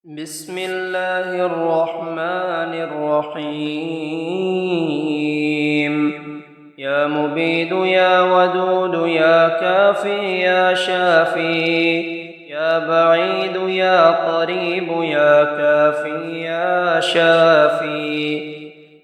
بسم الله الرحمن الرحيم. يا مبيد يا ودود يا كافي يا شافي، يا بعيد يا قريب يا كافي يا شافي،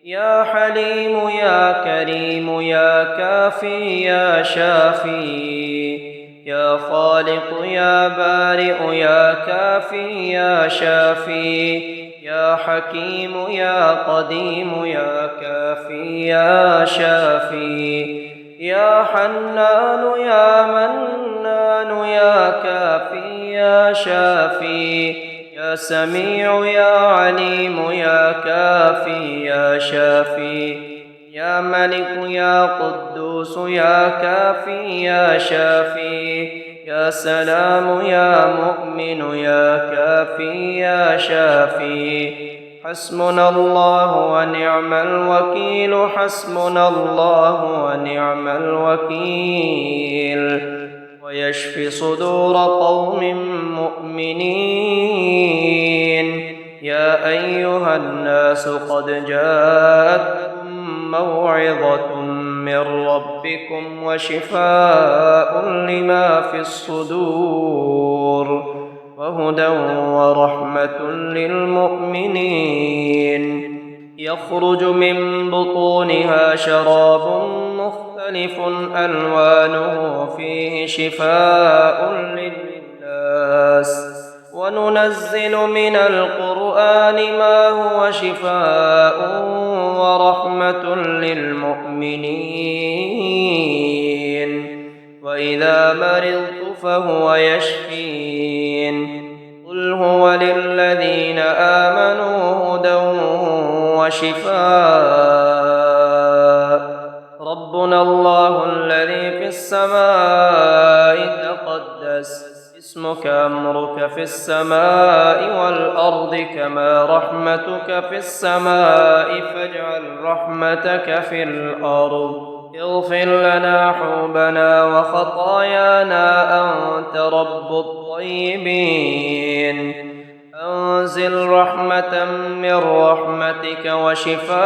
يا حليم يا كريم يا كافي يا شافي، يا خالق يا بارئ يا كافي يا شافي، يا حكيم يا قديم يا كافي يا شافي، يا حنان يا منان يا كافي يا شافي، يا سميع يا عليم يا كافي يا شافي، يا ملك يا قدوس يا كافي يا شافي، يا سلام يا مؤمن يا كافي يا شافي. حسبنا الله ونعم الوكيل، حسبنا الله ونعم الوكيل. ويشفي صدور قوم مؤمنين. يا أيها الناس قد جاءتكم موعظة من ربكم وشفاء لما في الصدور وهدى ورحمة للمؤمنين. يخرج من بطونها شراب مختلف ألوانه فيه شفاء للناس، وننزل من القرآن ما هو شفاء ورحمة للمؤمنين. وإذا مرضت فهو يشفين. قل هو للذين آمنوا هدى وشفاء. ربنا الله الذي في السماء تقدس اسمك، أمرك في السماء والأرض كما رحمتك في السماء، فاجعل رحمتك في الأرض. اغفر لنا حوبنا وخطايانا أنت رب الطيبين. أنزل رحمة من رحمتك وشفاء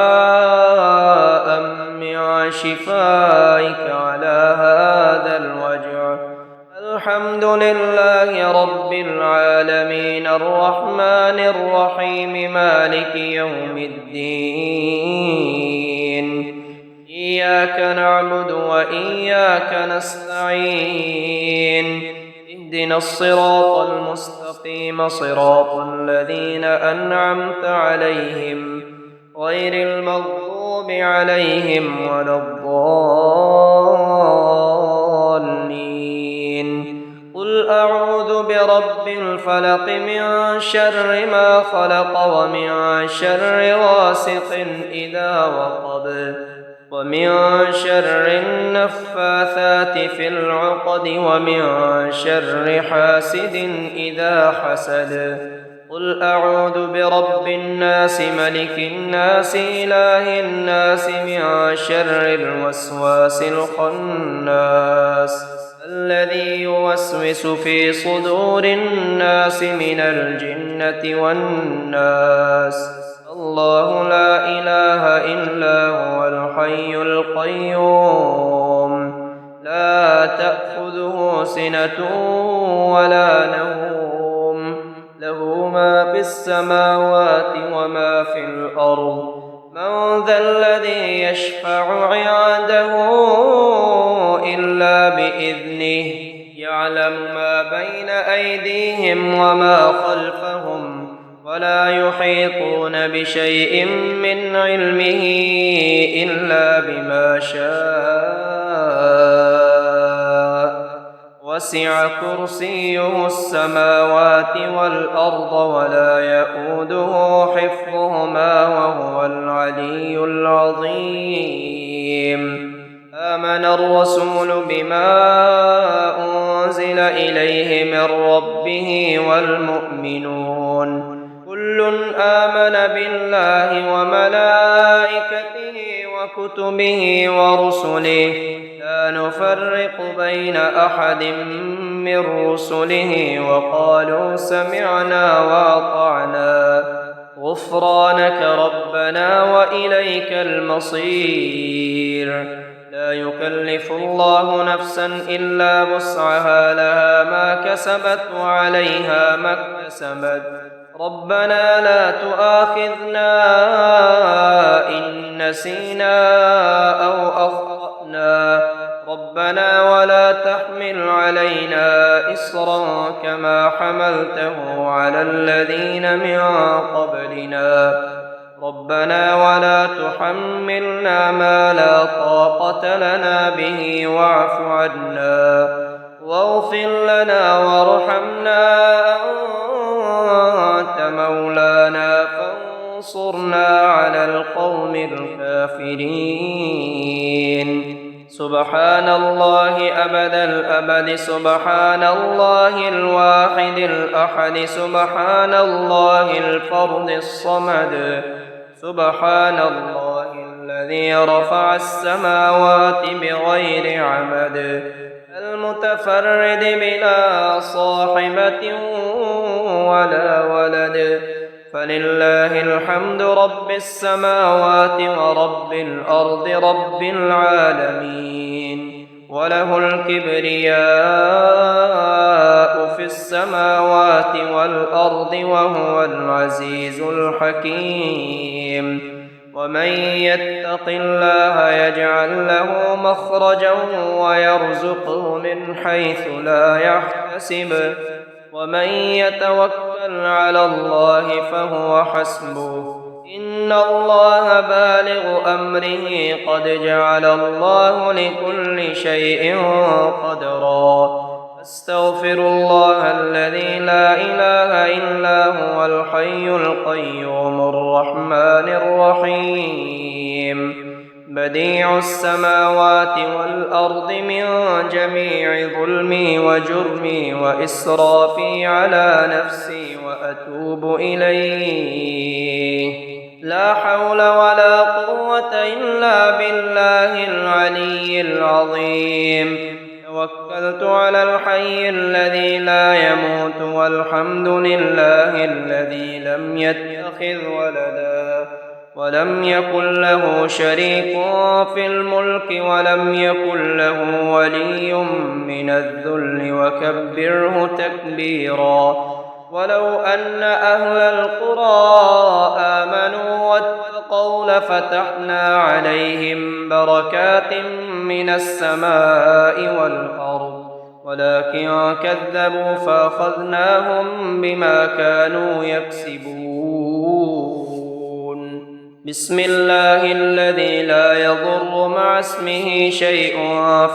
من شفائك على هذا الوجع. الحمد لله رب العالمين الرحمن الرحيم مالك يوم الدين. إياك نعبد وإياك نستعين. اهدنا الصراط المستقيم، صراط الذين أنعمت عليهم غير المغضوب عليهم ولا الضالين. قل أعوذ برب الفلق من شر ما خلق، ومن شر غاسق إذا وقب، ومن شر النفاثات في العقد، ومن شر حاسد إذا حسد. قل أعوذ برب الناس ملك الناس إله الناس من شر الوسواس الخناس الذي يوسوس في صدور الناس من الجنة والناس. الله لا إله إلا هو الحي القيوم، لا تأخذه سنة ولا نوم، له ما في السماوات وما في الأرض. من ذا الذي يشفع عنده إلا بإذنه، يعلم ما بين أيديهم وما خلفهم، ولا يحيطون بشيء من علمه إلا بما شاء. وسع كرسيه السماوات والأرض ولا يئوده حفظهما وهو العلي العظيم. آمن الرسول بما أنزل إليه من ربه والمؤمنون كل آمن بالله وملائكته وكتبه ورسله، لا نفرق بين أحد من رسله، وقالوا سمعنا وأطعنا غفرانك ربنا وإليك المصير. لا يكلف الله نفسا إلا وسعها، لها ما كسبت وعليها ما اكتسبت. ربنا لا تؤاخذنا إن نسينا أو أخطأنا، ربنا ولا تحمل علينا إصرا كما حملته على الذين من قبلنا، ربنا ولا تحملنا ما لا طاقة لنا به واعف عنا واغفر لنا وارحمنا، أنت مولانا فانصرنا على القوم الكافرين. سبحان الله أبد الأبد، سبحان الله الواحد الأحد، سبحان الله الفرد الصمد، سبحان الله الذي رفع السماوات بغير عمد، المتفرد بلا صاحبة ولا ولد، فلله الحمد رب السماوات ورب الأرض رب العالمين، وله الكبرياء في السماوات والأرض وهو العزيز الحكيم. ومن يتق الله يجعل له مخرجا ويرزقه من حيث لا يحتسب، ومن يتوكل على الله فهو حسبه، إن الله بالغ أمره قد جعل الله لكل شيء قدرا. أستغفر الله الذي لا إله إلا هو الحي القيوم الرحمن الرحيم، بديع السماوات والأرض من جميع ظلمي وجرمي وإسرافي على نفسي وأتوب إليه، لا حول ولا قوة إلا بالله العلي العظيم. توكلت على الحي الذي لا يموت، والحمد لله الذي لم يتخذ ولدا ولم يكن له شريك في الملك ولم يكن له ولي من الذل وكبره تكبيرا. ولو أن أهل القرى آمنوا واتقوا لفتحنا عليهم بركات من السماء والأرض، ولكن كذبوا فأخذناهم بما كانوا يكسبون. بسم الله الذي لا يضر مع اسمه شيء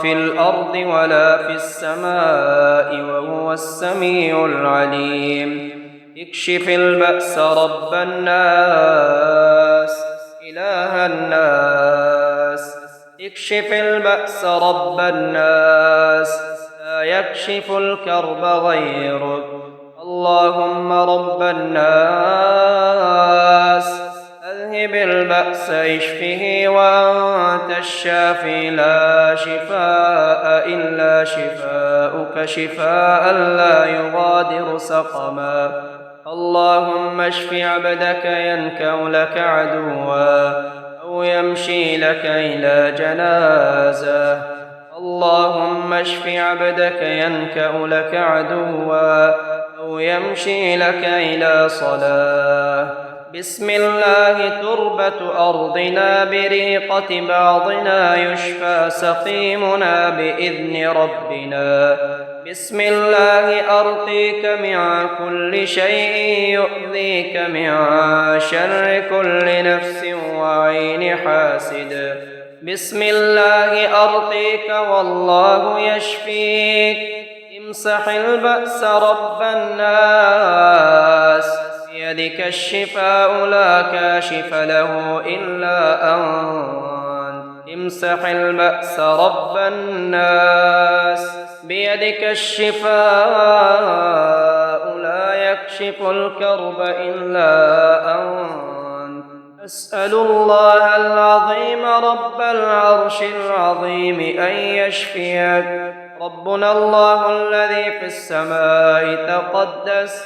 في الأرض ولا في السماء وهو السميع العليم. اكشف البأس رب الناس إله الناس، اكشف البأس رب الناس، لا يكشف الكرب غيرك، اللهم رب الناس اذهب البأس اشفه وأنت الشافي، لا شفاء إلا شفاؤك شفاء لا يغادر سقما. اللهم اشف عبدك ينكأ لك عدوا أو يمشي لك إلى جنازة، اللهم اشف عبدك ينكأ لك عدوا أو يمشي لك إلى صلاة. بسم الله تربة أرضنا بريقة بعضنا يشفى سقيمنا بإذن ربنا. بسم الله أرقيك من كل شيء يؤذيك من شر كل نفس وعين حاسد. بسم الله أرقيك والله يشفيك. امسح البأس رب الناس بيدك الشفاء لا كاشف له إلا أنت. امسح البأس رب الناس بيدك الشفاء لا يكشف الكرب إلا أنت. أسأل الله العظيم رب العرش العظيم أن يشفيك. ربنا الله الذي في السماء تقدس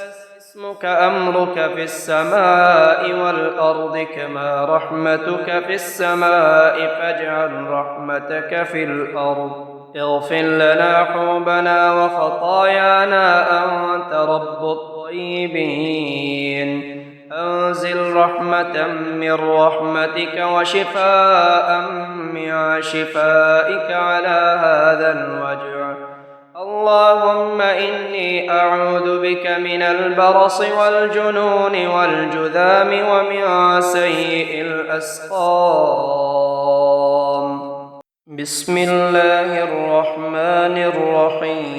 اسمك أمرك في السماء والأرض كما رحمتك في السماء فاجعل رحمتك في الأرض. اغفر لنا حوبنا وخطايانا أنت رب الطيبين. أنزل رحمة من رحمتك وشفاء من شفائك على هذا الوجع. اللهم إني أعوذ بك من البرص والجنون والجذام ومن سيء الأسقام. بسم الله الرحمن الرحيم.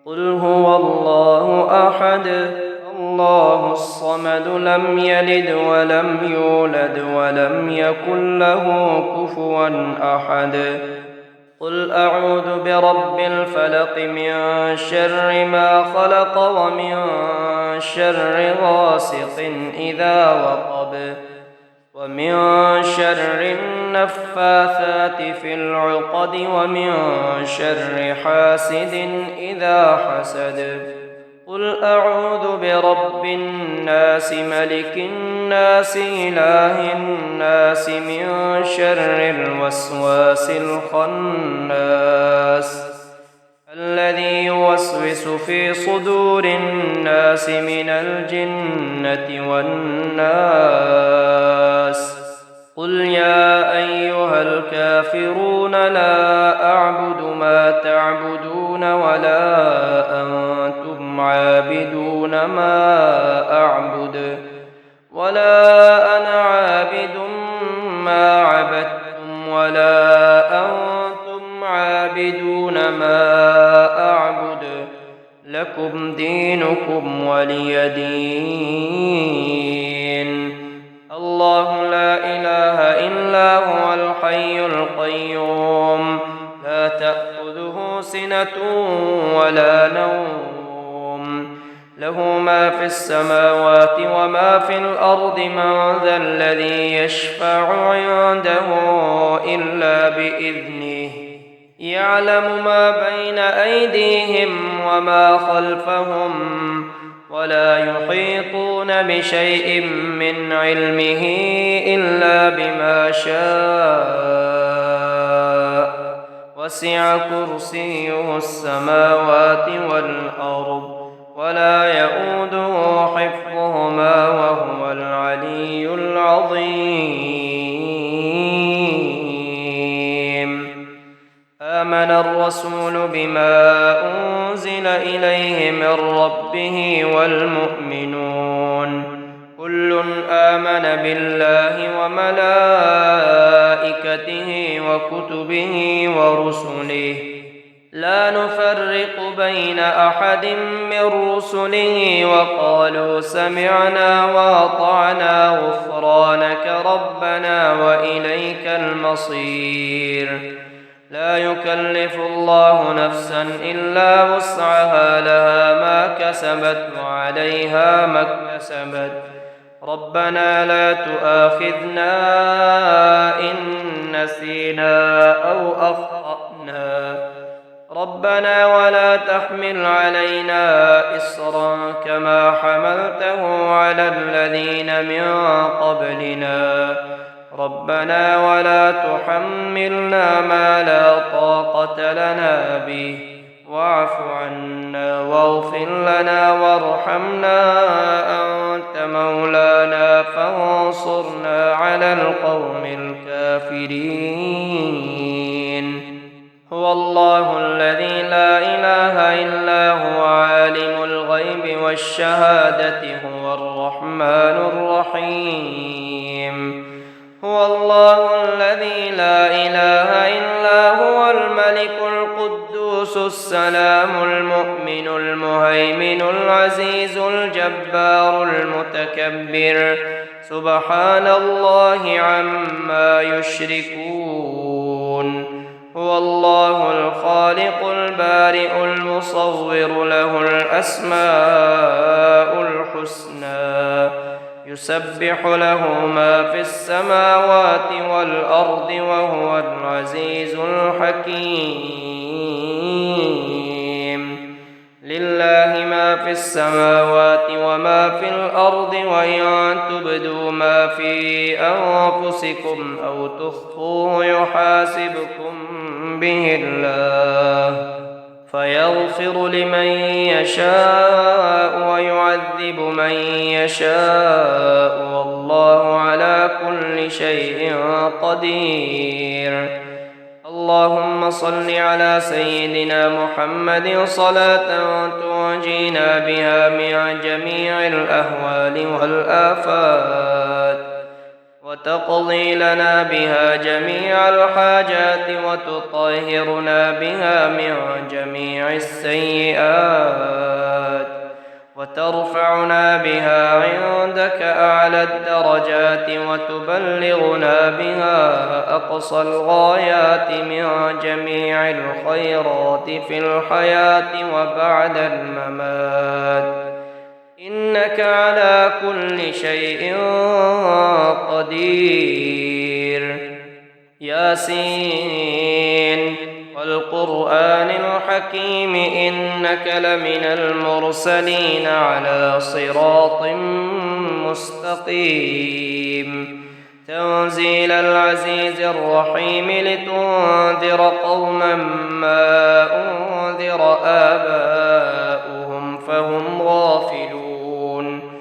قل هو الله أحد الله الصمد لم يلد ولم يولد ولم يكن له كفوا أحد. قل أعوذ برب الفلق من شر ما خلق ومن شر غاسق إذا وقب ومن شر النفاثات في العقد ومن شر حاسد إذا حسد. قل أعوذ برب الناس ملك الناس إله الناس من شر الوسواس الخناس الذي يوسوس في صدور الناس من الجنة والناس. قل يا أيها الكافرون لا أعبد ما تعبدون ولا أنتم عابدون ما أعبد ولا أنا عابد ما عبدتم ولا أنتم عابدون ما أعبد لكم دينكم ولي دين. الله لا إله إلا هو الحي القيوم لا تأخذه سنة ولا نوم له ما في السماوات وما في الأرض من ذا الذي يشفع عنده إلا بإذنه يعلم ما بين أيديهم وما خلفهم ولا يحيطون بشيء من علمه إلا بما شاء وسع كرسيه السماوات والأرض ولا يؤوده حفظهما وهو العلي العظيم. آمن الرسول بما أنزل إليه من ربه والمؤمنون كل آمن بالله وملائكته وكتبه ورسله لا نفرق بين أحد من رسله وقالوا سمعنا وأطعنا غفرانك ربنا وإليك المصير. لا يكلف الله نفسا إلا وسعها لها ما كسبت وعليها ما اكتسبت. ربنا لا تؤاخذنا إن نسينا أو أخطأنا ربنا ولا تحمل علينا إصرا كما حملته على الذين من قبلنا ربنا ولا تحملنا ما لا طاقة لنا به واعف عنا واغفر لنا وارحمنا أنت مولانا فانصرنا على القوم الكافرين. هو الله الذي لا إله إلا هو عالم الغيب والشهادة هو الرحمن الرحيم. هو الله الذي لا إله إلا هو الملك القدوس السلام المؤمن المهيمن العزيز الجبار المتكبر سبحان الله عما يشركون. هو الله الخالق البارئ المصور له الأسماء الحسنى يسبح له ما في السماوات والأرض وهو العزيز الحكيم. لله ما في السماوات وما في الأرض وإن تبدوا ما في أنفسكم أو تخفوه يحاسبكم به الله فيغفر لمن يشاء ويعذب من يشاء والله على كل شيء قدير. اللهم صل على سيدنا محمد صلاة تنجينا بها من جميع الأهوال والآفات وتقضي لنا بها جميع الحاجات وتطهرنا بها من جميع السيئات وترفعنا بها عندك أعلى الدرجات وتبلغنا بها أقصى الغايات من جميع الخيرات في الحياة وبعد الممات إنك على كل شيء قدير. ياسين والقرآن الحكيم إنك لمن المرسلين على صراط مستقيم تنزيل العزيز الرحيم لتنذر قوما ما أنذر آباؤهم فهم غافلون.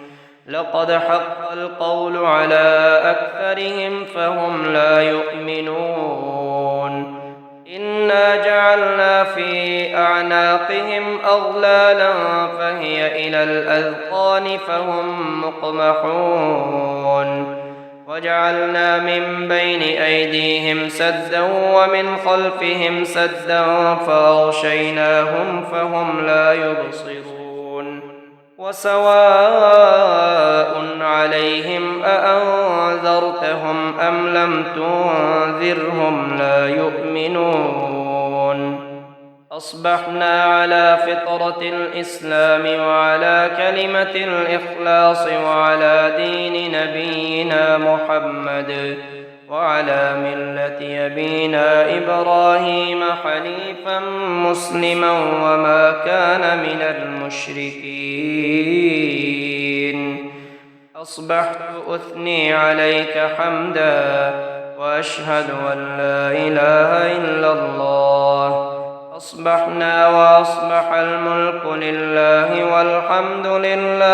لقد حق القول على أكثرهم فهم لا يؤمنون. إنا جعلنا في أعناقهم أغلالا فهي إلى الأذقان فهم مقمحون. وجعلنا من بين أيديهم سدا ومن خلفهم سدا فأغشيناهم فهم لا يبصرون. وسواء عليهم أأنذرتهم أم لم تنذرهم لا يؤمنون. أصبحنا على فطرة الإسلام وعلى كلمة الإخلاص وعلى دين نبينا محمد وعلى ملة أبينا إبراهيم حنيفا مسلما وما كان من المشركين. أصبحت أثني عليك حمدا وأشهد أن لا إله إلا الله. أصبحنا وأصبح الملك لله والحمد لله.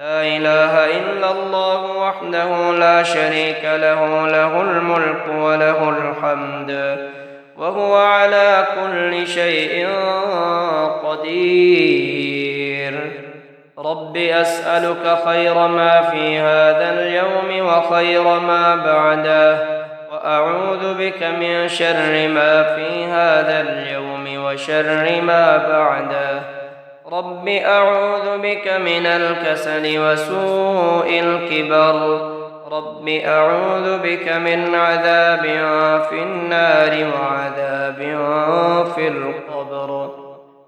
لا إله إلا الله وحده لا شريك له له الملك وله الحمد وهو على كل شيء قدير. رب أسألك خير ما في هذا اليوم وخير ما بعده وأعوذ بك من شر ما في هذا اليوم وشر ما بعده. رب أعوذ بك من الكسل وسوء الكبر. رب أعوذ بك من عذاب في النار وعذاب في القبر.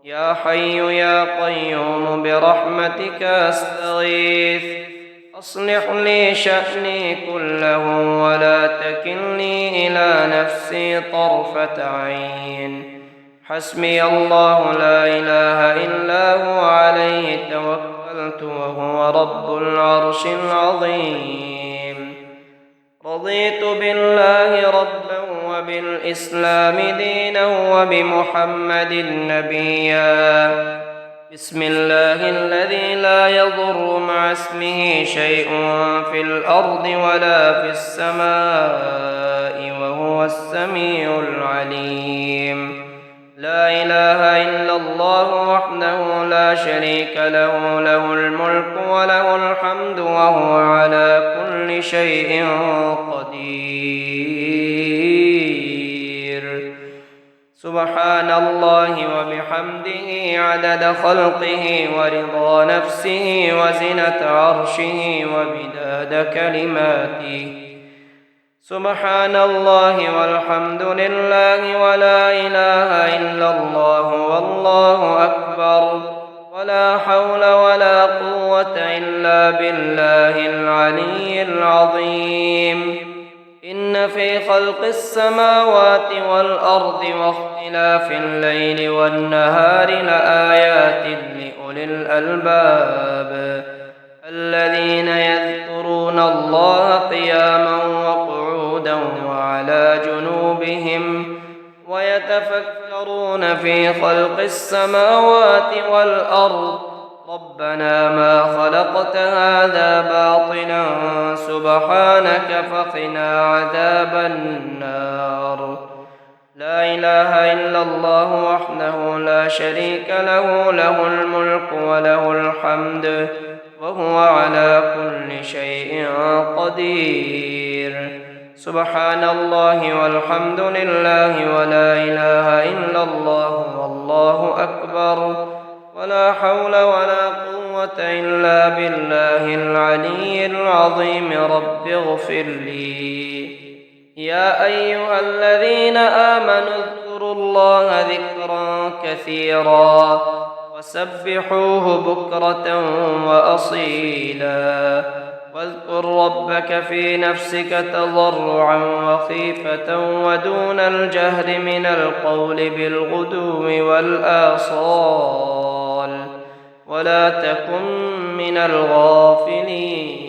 يا حي يا قيوم برحمتك أستغيث أصلح لي شأني كله ولا تكلني إلى نفسي طرفة عين. حسبي الله لا إله إلا هو عليه توكلت وهو رب العرش العظيم. رضيت بالله ربا وبالإسلام دينا وبمحمد نبيا. بسم الله الذي لا يضر مع اسمه شيء في الأرض ولا في السماء وهو السميع العليم. لا إله إلا الله وحده لا شريك له له الملك وله الحمد وهو على كل شيء قدير. سبحان الله وبحمده عدد خلقه ورضا نفسه وزنة عرشه ومداد كلماته. سبحان الله والحمد لله ولا إله إلا الله والله أكبر ولا حول ولا قوة إلا بالله العلي العظيم. إن في خلق السماوات والأرض واختلاف الليل والنهار لآيات لأولي الألباب الذين يذكرون الله قياما وقعودا وعلى جنوبهم ويتفكرون في خلق السماوات والأرض ربنا ما خلقت هذا باطلا سبحانك فقنا عذاب النار. لا إله إلا الله وحده لا شريك له، له الملك وله الحمد وهو على كل شيء قدير. سبحان الله والحمد لله ولا إله إلا الله والله أكبر ولا حول ولا قوة إلا بالله العلي العظيم. رب اغفر لي. يا أيها الذين آمنوا اذكروا الله ذكرا كثيرا وسبحوه بكرة وأصيلا. واذكر ربك في نفسك تضرعا وخيفة ودون الجهر من القول بالغدو والآصال ولا تكن من الغافلين.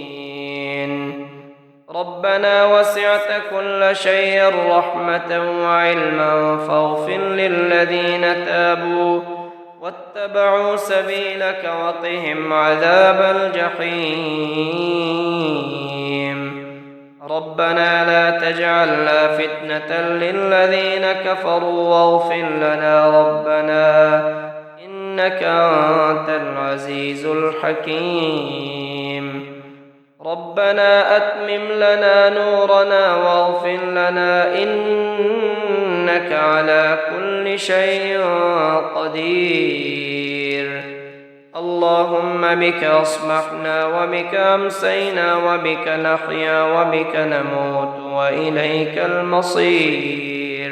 ربنا وسعت كل شيء رحمة وعلما فاغفر للذين تابوا واتبعوا سبيلك وقهم عذاب الجحيم. ربنا لا تجعلنا فتنة للذين كفروا واغفر لنا ربنا إنك أنت العزيز الحكيم. ربنا أتمم لنا نورنا واغفر لنا إنك على كل شيء قدير. اللهم بك أصبحنا وبك أمسينا وبك نحيا وبك نموت وإليك المصير.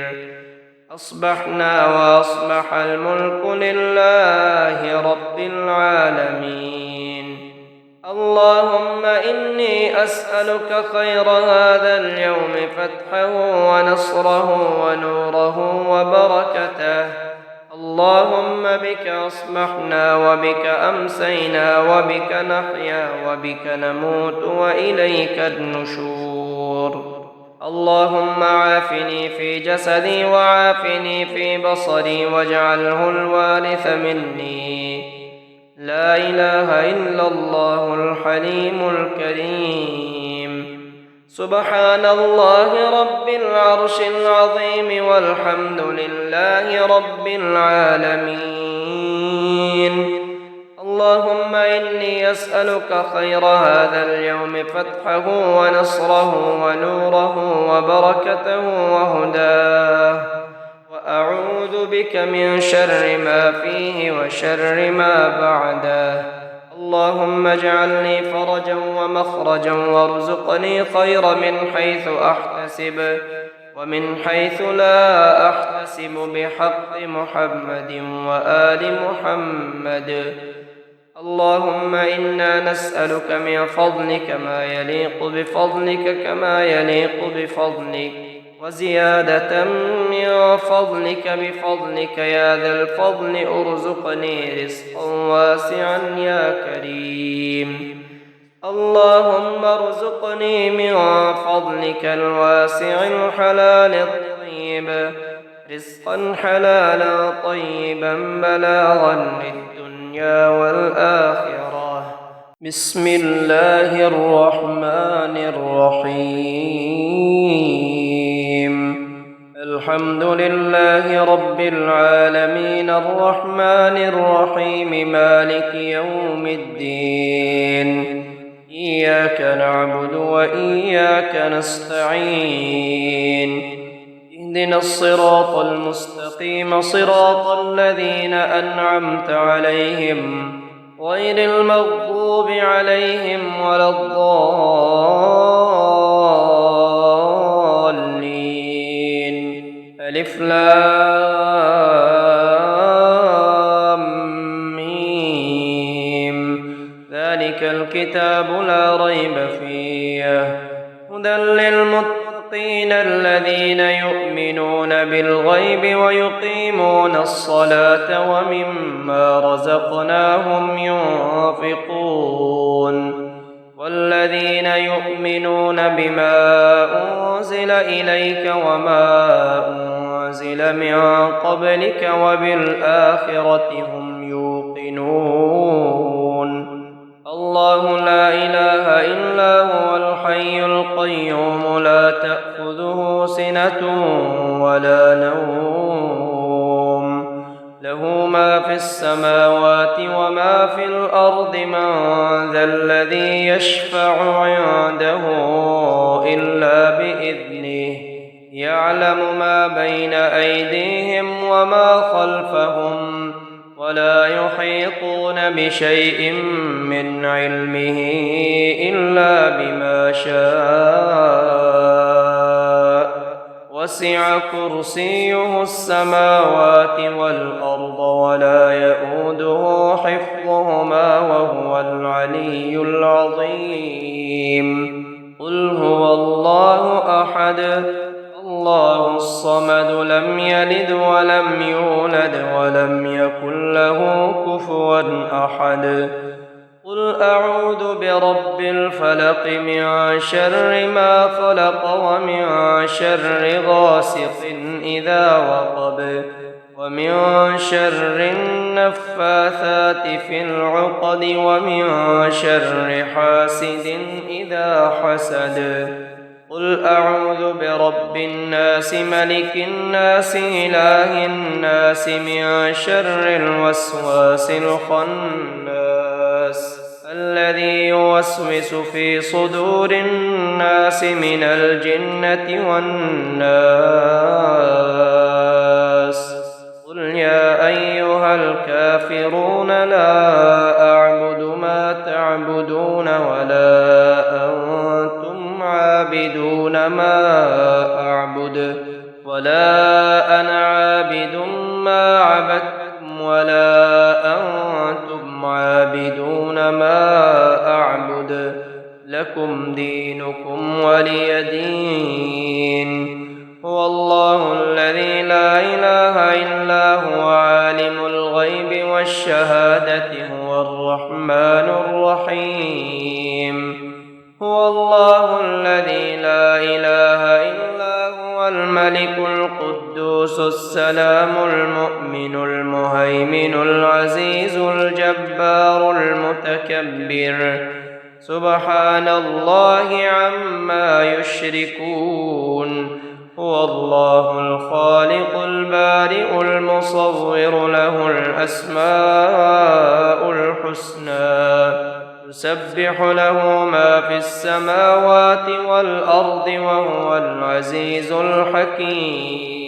أصبحنا وأصبح الملك لله رب العالمين. اللهم إني أسألك خير هذا اليوم فتحه ونصره ونوره وبركته. اللهم بك أصبحنا وبك أمسينا وبك نحيا وبك نموت وإليك النشور. اللهم عافني في جسدي وعافني في بصري واجعله الوارث مني. لا إله إلا الله الحليم الكريم. سبحان الله رب العرش العظيم والحمد لله رب العالمين. اللهم إني أسألك خير هذا اليوم فتحه ونصره ونوره وبركته وهداه، وأعوذ بك من شر ما فيه وشر ما بعده. اللهم اجعلني فرجا ومخرجا وارزقني خير من حيث أحتسب ومن حيث لا أحتسب بحق محمد وآل محمد. اللهم إنا نسألك من فضلك ما يليق بفضلك كما يليق بفضلك وزيادة من فضلك بفضلك يا ذا الفضل. ارزقني رزقا واسعا يا كريم. اللهم ارزقني من فضلك الواسع الحلال الطيب رزقا حلالا طيبا بلاغا للدنيا والآخرة. بسم الله الرحمن الرحيم. الحمد لله رب العالمين الرحمن الرحيم مالك يوم الدين. إياك نعبد وإياك نستعين. اهدنا الصراط المستقيم صراط الذين أنعمت عليهم غير المغضوب عليهم ولا الضالين. ألف لام ميم. ذلك الكتاب لا ريب فيه هدى للمتقين المتقين الذين يؤمنون بالغيب ويقيمون الصلاة ومما رزقناهم ينفقون والذين يؤمنون بما أنزل إليك وما أنزل من قبلك وبالآخرة هم يوقنون الله لا إله إلا هو الحي القيوم لا تأخذه سنة ولا نوم له ما في السماوات وما في الأرض من ذا الذي يشفع عنده إلا بإذنه يعلم ما بين أيديهم وما خلفهم ولا يحيطون بشيء من علمه إلا بما شاء وسع كرسيه السماوات والأرض ولا يئوده حفظهما وهو العلي العظيم قل هو الله أحد الله الصمد لم يلد ولم يولد ولم يكن له كفوا أحد قل أعوذ برب الفلق من شر ما خلق ومن شر غاسق إذا وقب ومن شر النفاثات في العقد ومن شر حاسد إذا حسد قل أعوذ برب الناس ملك الناس إله الناس من شر الوسواس الخناس الذي يوسوس في صدور الناس من الجنة والناس قل يا أيها الكافرون لا أعبد ما تعبدون ولا أنتم عابدون ما أعبد ولا أنا عابد ما عبدتم ولا أنتم عابدون ما أعبد لكم دينكم ولي دين هو الله الذي لا إله إلا هو عالم الغيب والشهادة هو الرحمن الرحيم هو الله الذي لا إله إلا هو الملك القدوس السلام المؤمن المهيمن العزيز الجبار المتكبر سبحان الله عما يشركون هو الله الخالق البارئ المصور له الأسماء الحسنى يسبح له ما في السماوات والأرض وهو العزيز الحكيم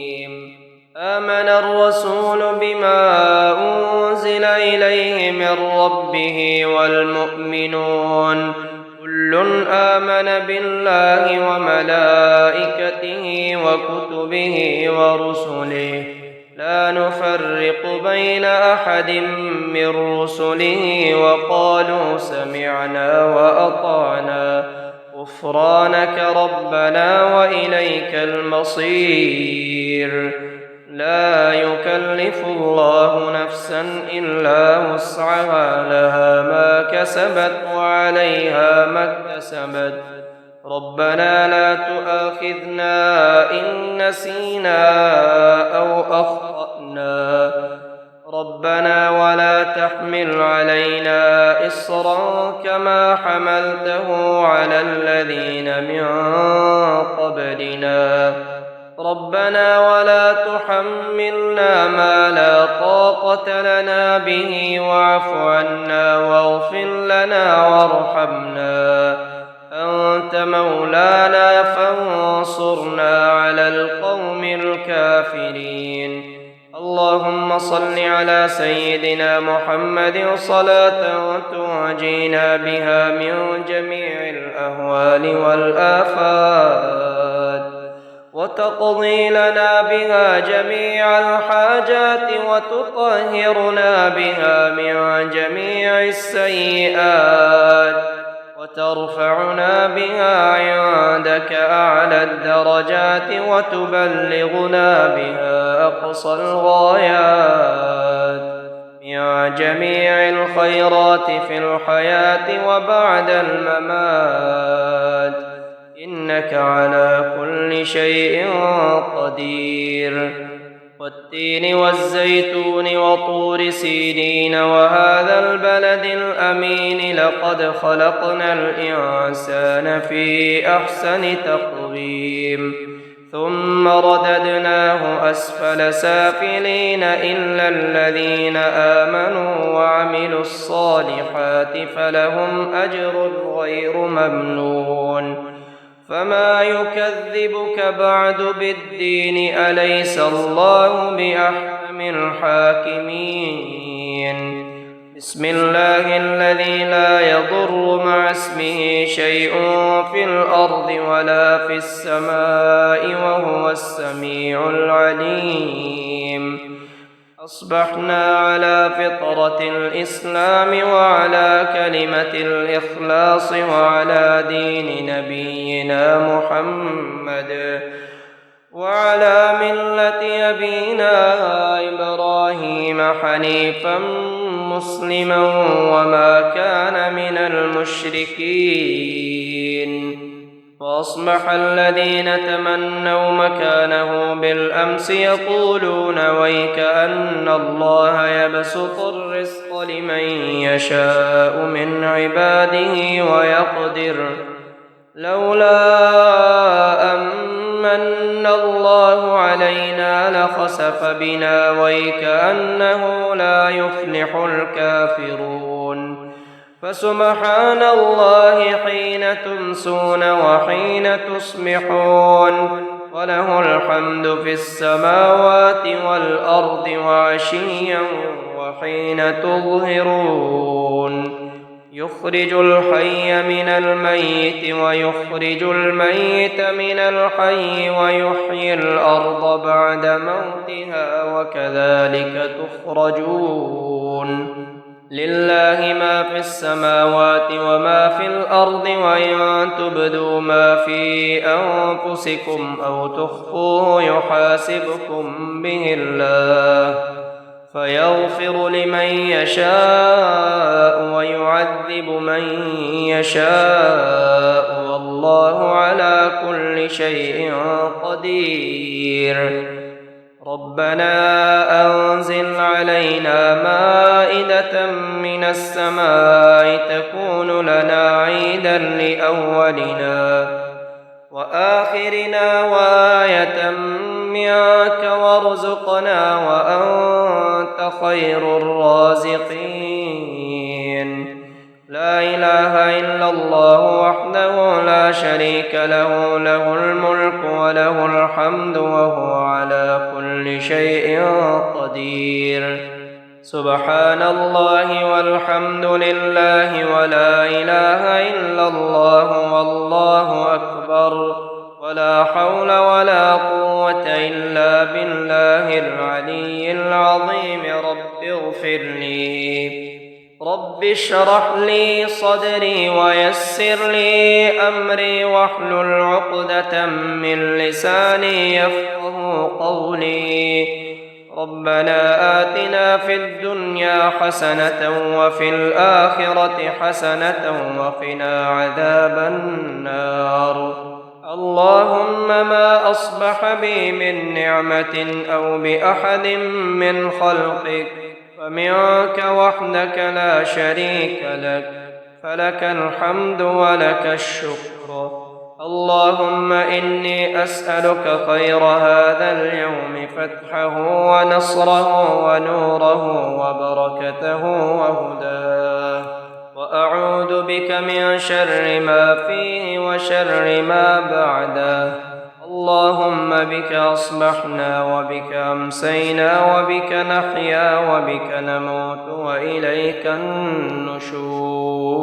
آمن الرسول بما أنزل إليه من ربه والمؤمنون كل آمن بالله وملائكته وكتبه ورسله لا نفرق بين أحد من رسله وقالوا سمعنا وأطعنا غفرانك ربنا وإليك المصير لا يكلف الله نفسا إلا وسعها لها ما كسبت وعليها ما اكتسبت ربنا لا تؤاخذنا إن نسينا أو أخطأنا ربنا ولا تحمل علينا إصرا كما حملته على الذين من قبلنا ربنا ولا تحملنا ما لا طاقة لنا به واعف عنا واغفر لنا وارحمنا أنت مولانا فانصرنا على القوم الكافرين اللهم صل على سيدنا محمد صلاة تنجينا بها من جميع الأهوال والآفات وتقضي لنا بها جميع الحاجات وتطهرنا بها من جميع السيئات ترفعنا بها عندك أعلى الدرجات وتبلغنا بها أقصى الغايات من جميع الخيرات في الحياة وبعد الممات، إنك على كل شيء قدير. والتين والزيتون وطور سينين وهذا البلد الأمين، لقد خلقنا الإنسان في أحسن تقويم ثم رددناه أسفل سافلين إلا الذين آمنوا وعملوا الصالحات فلهم أجر غير ممنون. فما يكذبك بعد بالدين، أليس الله بأحكم الحاكمين. بسم الله الذي لا يضر مع اسمه شيء في الأرض ولا في السماء وهو السميع العليم. أصبحنا على فطرة الإسلام وعلى كلمة الإخلاص وعلى دين نبينا محمد وعلى ملة أبينا إبراهيم حنيفا مسلما وما كان من المشركين. وأصبح الذين تمنوا مكانه بالأمس يقولون ويك أن الله يبسط الرزق لمن يشاء من عباده ويقدر لولا أمن الله علينا لخسف بنا ويك أنه لا يفلح الكافرون. فسبحان الله حين تمسون وحين تصبحون، وله الحمد في السماوات والأرض وعشيا وحين تظهرون. يخرج الحي من الميت ويخرج الميت من الحي ويحيي الأرض بعد موتها وكذلك تخرجون. لله ما في السماوات وما في الأرض، وإن تبدوا ما في أنفسكم أو تخفوه يحاسبكم به الله فيغفر لمن يشاء ويعذب من يشاء والله على كل شيء قدير. ربنا أنزل علينا مائدة من السماء تكون لنا عيدا لأولنا وآخرنا وآية منك وارزقنا وأنت خير الرازقين. لا إله إلا الله وحده لا شريك له، له الملك وله الحمد وهو على كل شيء قدير. سبحان الله والحمد لله ولا إله إلا الله والله أكبر ولا حول ولا قوة إلا بالله العلي العظيم. رب اغفر لي، رب اشرح لي صدري ويسر لي أمري واحلل عقدة من لساني يفقه قولي. ربنا آتنا في الدنيا حسنة وفي الآخرة حسنة وقنا عذاب النار. اللهم ما أصبح بي من نعمة أو بأحد من خلقك فمنك وحدك لا شريك لك، فلك الحمد ولك الشكر. اللهم إني أسألك خير هذا اليوم، فتحه ونصره ونوره وبركته وهداه، وأعوذ بك من شر ما فيه وشر ما بعده. اللهم بك أصبحنا وبك أمسينا وبك نحيا وبك نموت وإليك النشور.